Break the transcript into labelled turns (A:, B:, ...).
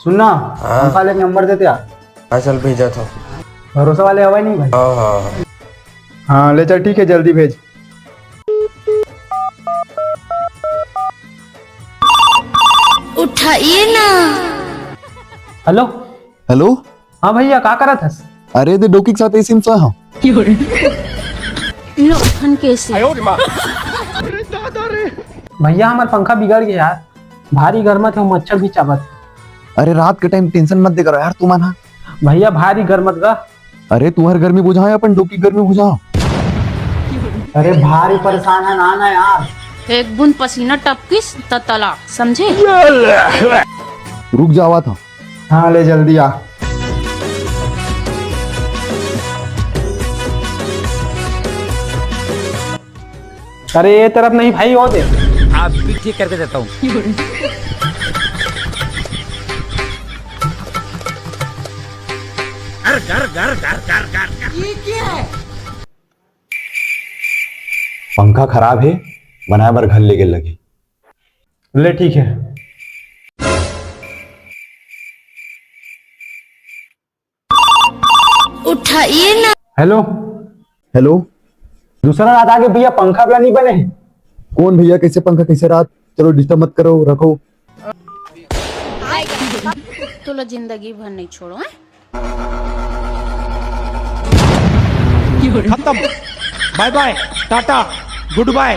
A: सुनना,
B: हाँ।
A: पंखा ले नंबर देते यार।
B: हाँ चल भेजा था।
A: भरोसा वाले हवा नहीं भाई।
B: हाँ हाँ
A: हाँ ले चल, ठीक है, जल्दी भेज।
C: उठाइए ना।
A: हेलो।
D: हेलो।
A: हाँ भैया, का करत हस?
D: अरे ते डोकी के साथ सिम सा हाँ
C: लोखन कैसे?
A: भैया हमार पंखा बिगड़ गया यार, भारी गर्मत है, मच्छर भी चाबत।
D: अरे रात के टाइम टेंशन मत दे करो यार तू माना।
A: भैया भारी गर्मत गा।
D: अरे तुम्हारे गर्मी बुझाओ या अपन डोकी गर्मी बुझाओ।
A: अरे भारी परेशान है ना यार।
C: एक बूंद पसीना टपकिस त तलाक, समझे?
D: रुक जावा था।
A: हाँ ले जल्दी आ। अरे ये तरफ नहीं भाई, वो दे।
E: आप भी ठीक करके देता हूँ।
D: पंखा खराब है, बनाए बार घर लेके लगे।
A: ले ठीक है।
C: उठाइए ना।
A: हेलो।
D: हेलो।
A: दूसरा रात आगे भैया, पंखा वाला नहीं बने।
D: कौन भैया, कैसे पंखा कैसे रात? चलो डिस्टर्ब मत करो, रखो।
C: तो लो जिंदगी भर नहीं छोड़ो हैं?
E: खत्म। Bye bye, tata, good bye.